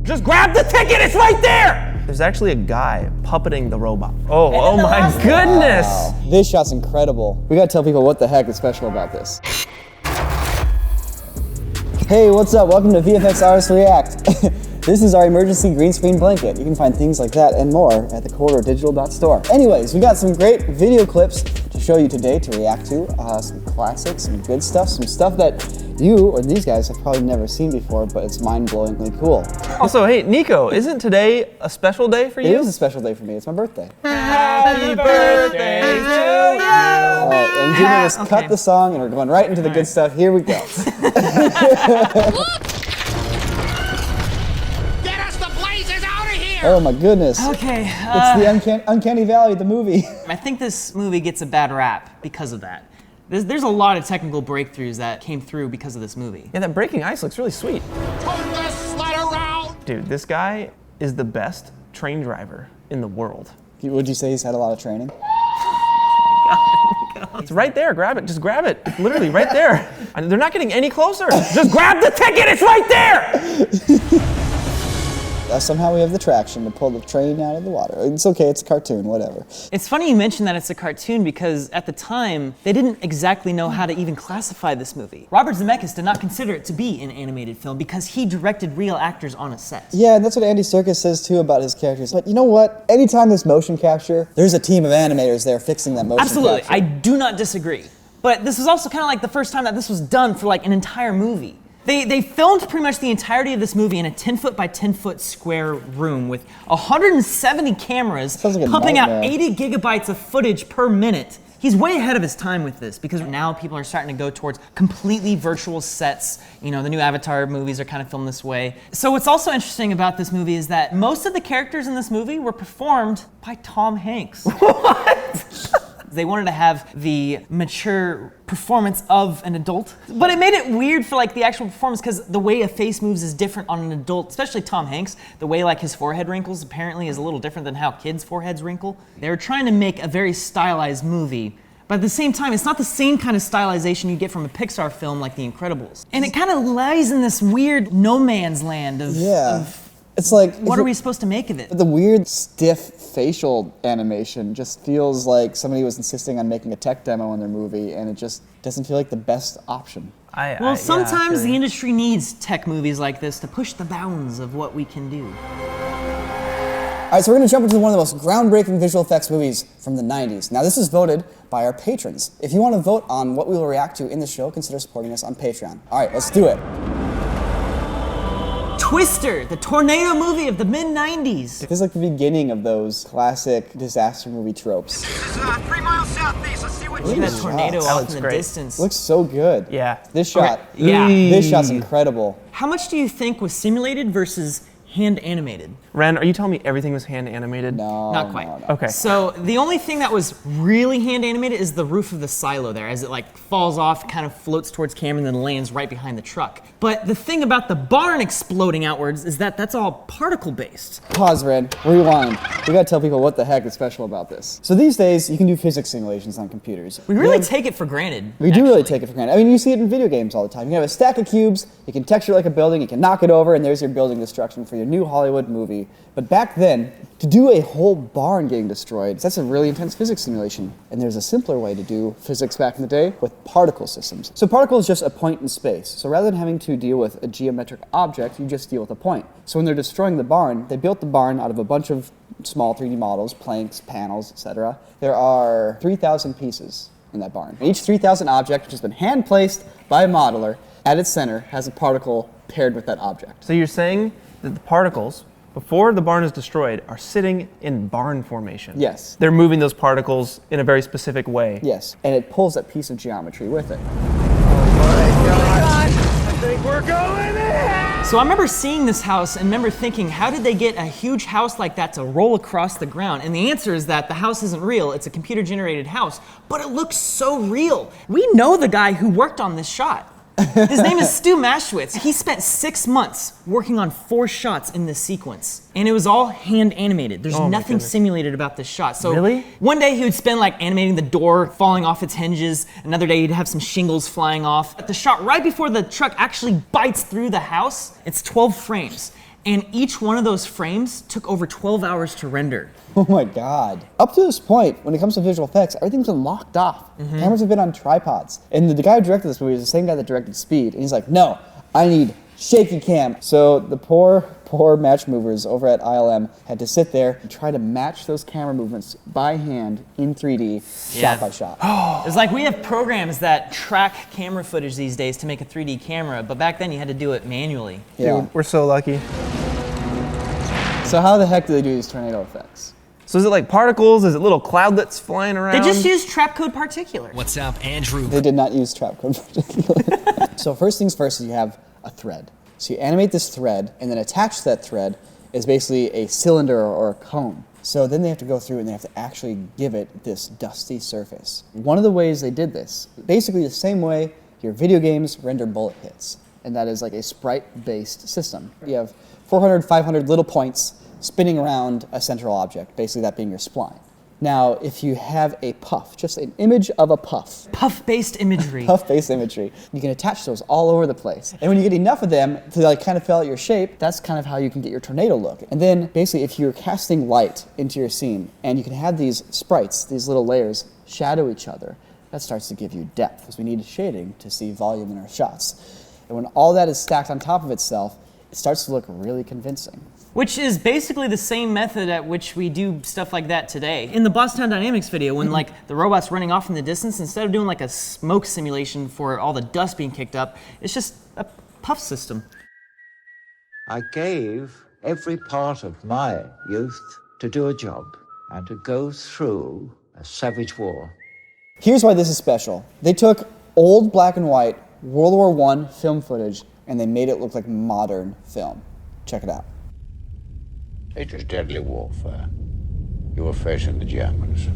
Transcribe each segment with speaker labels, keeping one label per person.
Speaker 1: Just grab the ticket, it's right there! There's actually a guy puppeting the robot. Oh my goodness!
Speaker 2: Wow. This shot's incredible. We gotta tell people what the heck is special about this. Hey, what's up? Welcome to VFX Artists React. This is our emergency green screen blanket. You can find things like that and more at the corridordigital.store. Anyways, we got some great video clips to show you today to react to. Some classics, some good stuff, some stuff that you or these guys have probably never seen before, but it's mind-blowingly cool.
Speaker 1: Also, hey, Niko, isn't today a special day for you?
Speaker 2: It is a special day for me. It's my birthday.
Speaker 1: Happy birthday to you!
Speaker 2: All right, and Jimmy just cut the song and we're going right into the good stuff. Here we go. Oh my goodness.
Speaker 3: Okay.
Speaker 2: It's the Uncanny Valley, the movie.
Speaker 3: I think this movie gets a bad rap because of that. There's a lot of technical breakthroughs that came through because of this movie.
Speaker 1: Yeah, that breaking ice looks really sweet.
Speaker 4: Turn the sled around!
Speaker 1: Dude, this guy is the best train driver in the world.
Speaker 2: Would you say he's had a lot of training?
Speaker 1: It's right there, grab it, just grab it. It's literally right there. And they're not getting any closer. Just grab the ticket, it's right there!
Speaker 2: Somehow we have the traction to pull the train out of the water. It's okay, it's a cartoon, whatever.
Speaker 3: It's funny you mention that it's a cartoon because at the time, they didn't exactly know how to even classify this movie. Robert Zemeckis did not consider it to be an animated film because he directed real actors on a set.
Speaker 2: Yeah, and that's what Andy Serkis says too about his characters. But you know what? Anytime there's motion capture, there's a team of animators there fixing that motion
Speaker 3: Absolutely,
Speaker 2: capture.
Speaker 3: I do not disagree. But this was also kind of like the first time that this was done for like an entire movie. They filmed pretty much the entirety of this movie in a 10-foot by 10-foot square room with 170 cameras pumping out 80 gigabytes of footage per minute. He's way ahead of his time with this because now people are starting to go towards completely virtual sets. You know, the new Avatar movies are kind of filmed this way. So what's also interesting about this movie is that most of the characters in this movie were performed by Tom Hanks. What? They wanted to have the mature performance of an adult, but it made it weird for like the actual performance because the way a face moves is different on an adult, especially Tom Hanks. The way like his forehead wrinkles apparently is a little different than how kids' foreheads wrinkle. They were trying to make a very stylized movie, but at the same time, it's not the same kind of stylization you get from a Pixar film like The Incredibles. And it kind of lies in this weird no man's land of
Speaker 2: it's like,
Speaker 3: what are we supposed to make of it?
Speaker 2: The weird, stiff facial animation just feels like somebody was insisting on making a tech demo in their movie, and it just doesn't feel like the best option.
Speaker 3: Well, sometimes the industry needs tech movies like this to push the bounds of what we can do.
Speaker 2: All right, so we're gonna jump into one of the most groundbreaking visual effects movies from the 90s. Now, this is voted by our patrons. If you want to vote on what we will react to in the show, consider supporting us on Patreon. All right, let's do it.
Speaker 3: Twister, the tornado movie of the mid-90s.
Speaker 2: This is like the beginning of those classic disaster movie tropes.
Speaker 4: This is 3 miles southeast. Let's see what
Speaker 3: Look
Speaker 4: you
Speaker 3: at that tornado off in the distance.
Speaker 2: Looks so good.
Speaker 1: Yeah.
Speaker 2: This shot.
Speaker 3: Okay. Yeah.
Speaker 2: This shot's incredible.
Speaker 3: How much do you think was simulated versus hand animated?
Speaker 1: Wren, are you telling me everything was hand animated?
Speaker 2: No.
Speaker 3: Not quite.
Speaker 2: No.
Speaker 1: Okay.
Speaker 3: So the only thing that was really hand animated is the roof of the silo there, as it like falls off, kind of floats towards camera, and then lands right behind the truck. But the thing about the barn exploding outwards is that that's all particle based.
Speaker 2: Pause, Red. Rewind. We gotta tell people what the heck is special about this. So these days, you can do physics simulations on computers.
Speaker 3: We really take it for granted.
Speaker 2: We do really take it for granted. I mean, you see it in video games all the time. You can have a stack of cubes, you can texture like a building, you can knock it over, and there's your building destruction for your new Hollywood movie. But back then, to do a whole barn getting destroyed, that's a really intense physics simulation. And there's a simpler way to do physics back in the day with particle systems. So particle is just a point in space. So rather than having to deal with a geometric object, you just deal with a point. So when they're destroying the barn, they built the barn out of a bunch of small 3D models, planks, panels, etc. There are 3,000 pieces in that barn. Each 3,000 object, which has been hand placed by a modeler, at its center has a particle paired with that object.
Speaker 1: So you're saying that the particles, before the barn is destroyed, are sitting in barn formation?
Speaker 2: Yes.
Speaker 1: They're moving those particles in a very specific way?
Speaker 2: Yes, and it pulls that piece of geometry with it.
Speaker 4: I think we're going in!
Speaker 3: So I remember seeing this house and remember thinking, how did they get a huge house like that to roll across the ground? And the answer is that the house isn't real, it's a computer-generated house, but it looks so real. We know the guy who worked on this shot. His name is Stu Maschwitz. He spent 6 months working on 4 shots in this sequence. And it was all hand animated. There's nothing simulated about this shot. So one day he would spend like animating the door falling off its hinges. Another day he'd have some shingles flying off. At the shot right before the truck actually bites through the house, it's 12 frames. And each one of those frames took over 12 hours to render.
Speaker 2: Oh my God. Up to this point, when it comes to visual effects, everything's been locked off. Cameras have been on tripods. And the guy who directed this movie is the same guy that directed Speed. And he's like, no, I need shaky cam. So the poor match movers over at ILM had to sit there and try to match those camera movements by hand in 3D, shot by shot.
Speaker 3: It's like we have programs that track camera footage these days to make a 3D camera, but back then you had to do it manually.
Speaker 2: Yeah.
Speaker 1: Dude, we're so lucky.
Speaker 2: So how the heck do they do these tornado effects?
Speaker 1: So is it like particles? Is it little cloudlets flying around?
Speaker 3: They just used trapcode particulate.
Speaker 5: What's up, Andrew?
Speaker 2: They did not use trapcode particularly. So first things first is you have a thread. So you animate this thread, and then attached to that thread is basically a cylinder or a cone. So then they have to go through and they have to actually give it this dusty surface. One of the ways they did this, basically the same way your video games render bullet hits, and that is like a sprite-based system. You have 400, 500 little points spinning around a central object, basically that being your spline. Now, if you have a puff, just an image of a puff,
Speaker 3: Puff-based imagery.
Speaker 2: puff-based imagery, you can attach those all over the place. And when you get enough of them to like kind of fill out your shape, that's kind of how you can get your tornado look. And then basically if you're casting light into your scene and you can have these sprites, these little layers, shadow each other, that starts to give you depth because we need shading to see volume in our shots. And when all that is stacked on top of itself, it starts to look really convincing.
Speaker 3: Which is basically the same method at which we do stuff like that today. In the Boston Dynamics video, when like the robot's running off in the distance, instead of doing like a smoke simulation for all the dust being kicked up, it's just a puff system.
Speaker 6: I gave every part of my youth to do a job and to go through a savage war.
Speaker 2: Here's why this is special. They took old black and white World War I film footage and they made it look like modern film. Check it out.
Speaker 7: It was deadly warfare. You were facing the Germans.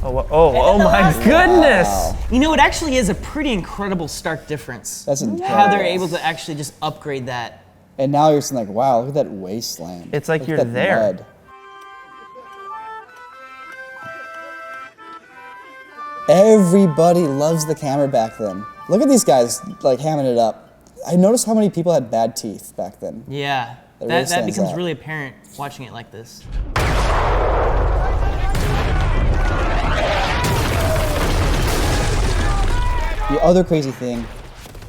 Speaker 1: Oh my goodness!
Speaker 3: You know, it actually is a pretty incredible stark difference.
Speaker 2: That's
Speaker 3: how
Speaker 2: incredible.
Speaker 3: they're able to actually just upgrade that.
Speaker 2: And now you're saying like, wow, look at that wasteland.
Speaker 1: It's like
Speaker 2: Look
Speaker 1: you're
Speaker 2: at that
Speaker 1: there.
Speaker 2: mud. Everybody loves the camera back then. Look at these guys like hamming it up. I noticed how many people had bad teeth back then.
Speaker 3: Yeah,
Speaker 2: That really
Speaker 3: that
Speaker 2: stands
Speaker 3: becomes
Speaker 2: out.
Speaker 3: really apparent watching it like this.
Speaker 2: The other crazy thing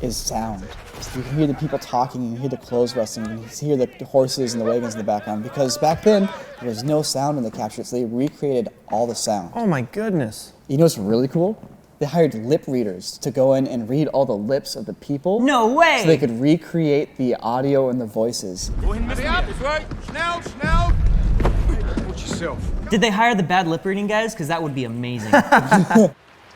Speaker 2: is sound. So you can hear the people talking, you can hear the clothes rustling, you can hear the horses and the wagons in the background. Because back then, there was no sound in the capture, so they recreated all the sound.
Speaker 1: Oh my goodness.
Speaker 2: You know what's really cool? They hired lip readers to go in and read all the lips of the people.
Speaker 3: No way!
Speaker 2: So they could recreate the audio and the voices.
Speaker 4: Hurry up, it's right. Schnell, schnell. Watch yourself.
Speaker 3: Did they hire the bad lip reading guys? Because that would be amazing.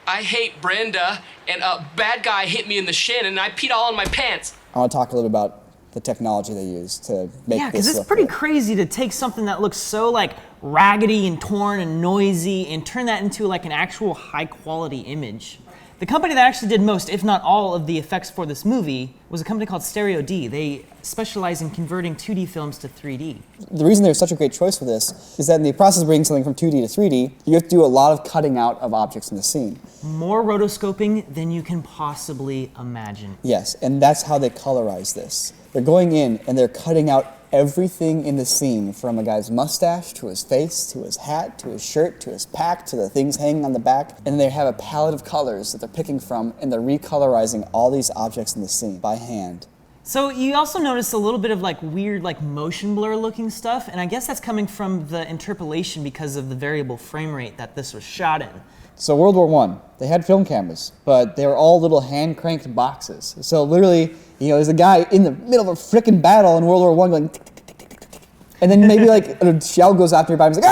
Speaker 8: I hate Brenda, and a bad guy hit me in the shin, and I peed all on my pants.
Speaker 2: I want to talk a little bit about the technology they used to make
Speaker 3: Yeah,
Speaker 2: this
Speaker 3: because it's
Speaker 2: look
Speaker 3: pretty
Speaker 2: good.
Speaker 3: crazy to take something that looks so like raggedy and torn and noisy and turn that into like an actual high quality image. The company that actually did most, if not all, of the effects for this movie was a company called Stereo D. They specialize in converting 2D films to 3D.
Speaker 2: The reason they're such a great choice for this is that in the process of bringing something from 2D to 3D, you have to do a lot of cutting out of objects in the scene.
Speaker 3: More rotoscoping than you can possibly imagine.
Speaker 2: Yes, and that's how they colorize this. They're going in and they're cutting out everything in the scene, from a guy's mustache to his face to his hat to his shirt to his pack to the things hanging on the back, and they have a palette of colors that they're picking from, and they're recolorizing all these objects in the scene by hand.
Speaker 3: So you also notice a little bit of like weird like motion blur looking stuff, and I guess that's coming from the interpolation because of the variable frame rate that this was shot in.
Speaker 2: So World War I, they had film cameras, but they were all little hand-cranked boxes. So literally, there's a guy in the middle of a frickin' battle in World War I going tick, tick, tick, tick, tick, tick. And then maybe like a shell goes after your body, he's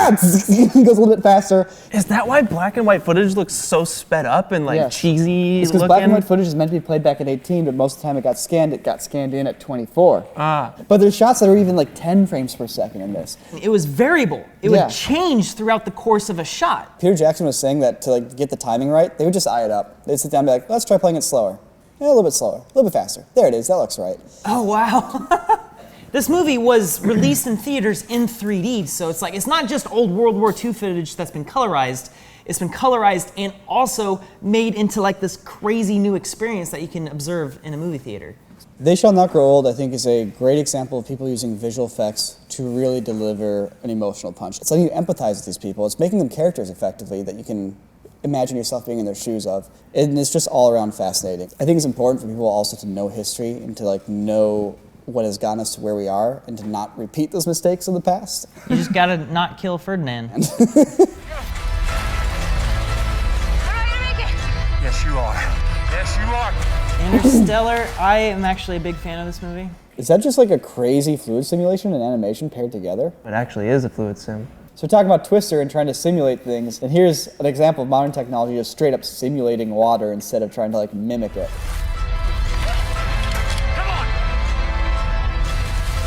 Speaker 2: like, he goes a little bit faster.
Speaker 1: Is that why black and white footage looks so sped up and like
Speaker 2: Yes.
Speaker 1: cheesy
Speaker 2: It's because
Speaker 1: looking?
Speaker 2: black and white footage is meant to be played back at 18, but most of the time it got scanned in at 24. But there's shots that are even like 10 frames per second in this.
Speaker 3: It was variable. It
Speaker 2: Yeah.
Speaker 3: would change throughout the course of a shot.
Speaker 2: Peter Jackson was saying that to like get the timing right, they would just eye it up. They'd sit down and be like, let's try playing it slower. Yeah, a little bit slower, a little bit faster. There it is, that looks right.
Speaker 3: Oh, wow. This movie was released in theaters in 3D, so it's like, it's not just old World War II footage that's been colorized. It's been colorized and also made into like this crazy new experience that you can observe in a movie theater.
Speaker 2: They Shall Not Grow Old, I think, is a great example of people using visual effects to really deliver an emotional punch. It's letting you empathize with these people. It's making them characters, effectively, that you can imagine yourself being in their shoes of. And it's just all around fascinating. I think it's important for people also to know history and to like know what has gotten us to where we are and to not repeat those mistakes of the past.
Speaker 3: You just gotta not kill Ferdinand.
Speaker 4: Yes, you are. Yes, you are.
Speaker 3: Interstellar, I am actually a big fan of this movie.
Speaker 2: Is that just like a crazy fluid simulation and animation paired together?
Speaker 1: It actually is a fluid sim.
Speaker 2: So we're talking about Twister and trying to simulate things, and here's an example of modern technology just straight up simulating water instead of trying to like mimic it.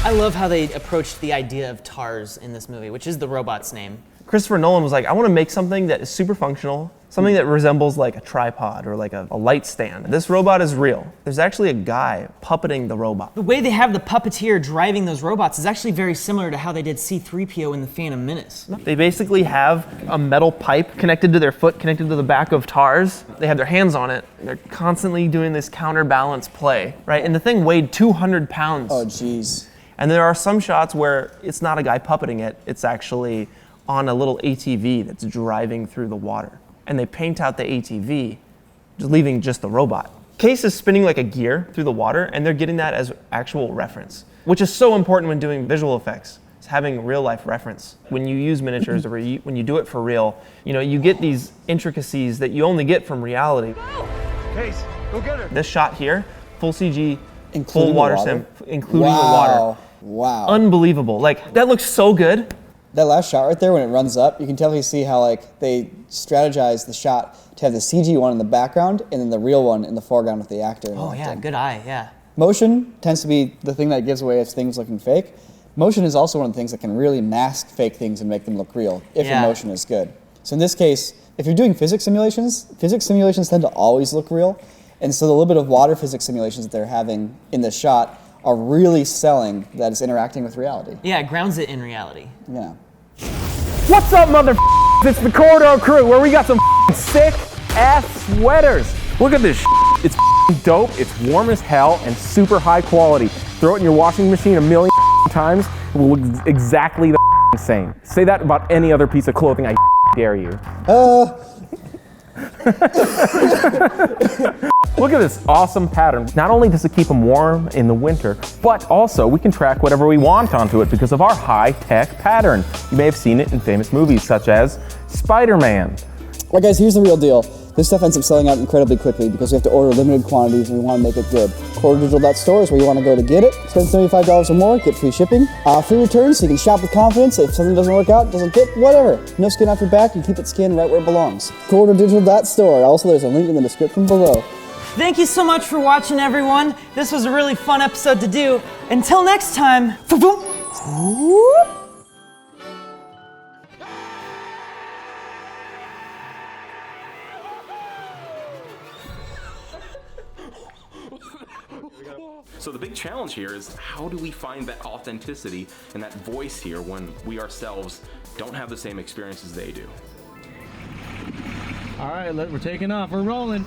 Speaker 3: I love how they approached the idea of TARS in this movie, which is the robot's name.
Speaker 1: Christopher Nolan was like, I want to make something that is super functional, something that resembles like a tripod or like a light stand. This robot is real. There's actually a guy puppeting the robot.
Speaker 3: The way they have the puppeteer driving those robots is actually very similar to how they did C-3PO in The Phantom Menace.
Speaker 1: They basically have a metal pipe connected to their foot, connected to the back of TARS. They have their hands on it. They're constantly doing this counterbalance play, right? And the thing weighed 200 pounds.
Speaker 2: Oh, geez.
Speaker 1: And there are some shots where it's not a guy puppeting it, it's actually on a little ATV that's driving through the water. And they paint out the ATV, just leaving just the robot. Case is spinning like a gear through the water, and they're getting that as actual reference, which is so important when doing visual effects. It's having real life reference. When you use miniatures or when you do it for real, you know, you get these intricacies that you only get from reality.
Speaker 4: Case, go get her.
Speaker 1: This shot here, full CG,
Speaker 2: Including
Speaker 1: full
Speaker 2: the
Speaker 1: water
Speaker 2: water?
Speaker 1: sim, including the water.
Speaker 2: Wow.
Speaker 1: Unbelievable. Like, that looks so good.
Speaker 2: That last shot right there when it runs up, you can definitely see how like they strategize the shot to have the CG one in the background and then the real one in the foreground with the actor.
Speaker 3: Oh yeah, good eye, yeah.
Speaker 2: Motion tends to be the thing that gives away if things looking fake. Motion is also one of the things that can really mask fake things and make them look real if your motion is good. So in this case, if you're doing physics simulations tend to always look real. And so the little bit of water physics simulations that they're having in this shot are really selling that it's interacting with reality.
Speaker 3: Yeah, it grounds it in reality.
Speaker 2: Yeah.
Speaker 5: What's up, mother? It's the Corridor Crew, where we got some sick ass sweaters. Look at this. It's dope. It's warm as hell and super high quality. Throw it in your washing machine a million times, it will look exactly the same. Say that about any other piece of clothing, I dare you. Look at this awesome pattern. Not only does it keep them warm in the winter, but also we can track whatever we want onto it because of our high-tech pattern. You may have seen it in famous movies such as Spider-Man.
Speaker 2: Well, guys, here's the real deal. This stuff ends up selling out incredibly quickly because we have to order limited quantities and we want to make it good. Quarterdigital.store is where you want to go to get it. Spend $75 or more, get free shipping. Free returns, so you can shop with confidence. If something doesn't work out, doesn't fit, whatever. No skin off your back, you keep it skinned right where it belongs. Quarterdigital.store. Also, there's a link in the description below.
Speaker 3: Thank you so much for watching, everyone. This was a really fun episode to do. Until next time.
Speaker 9: So the big challenge here is how do we find that authenticity and that voice here when we ourselves don't have the same experiences they do?
Speaker 10: All right, we're taking off. We're rolling.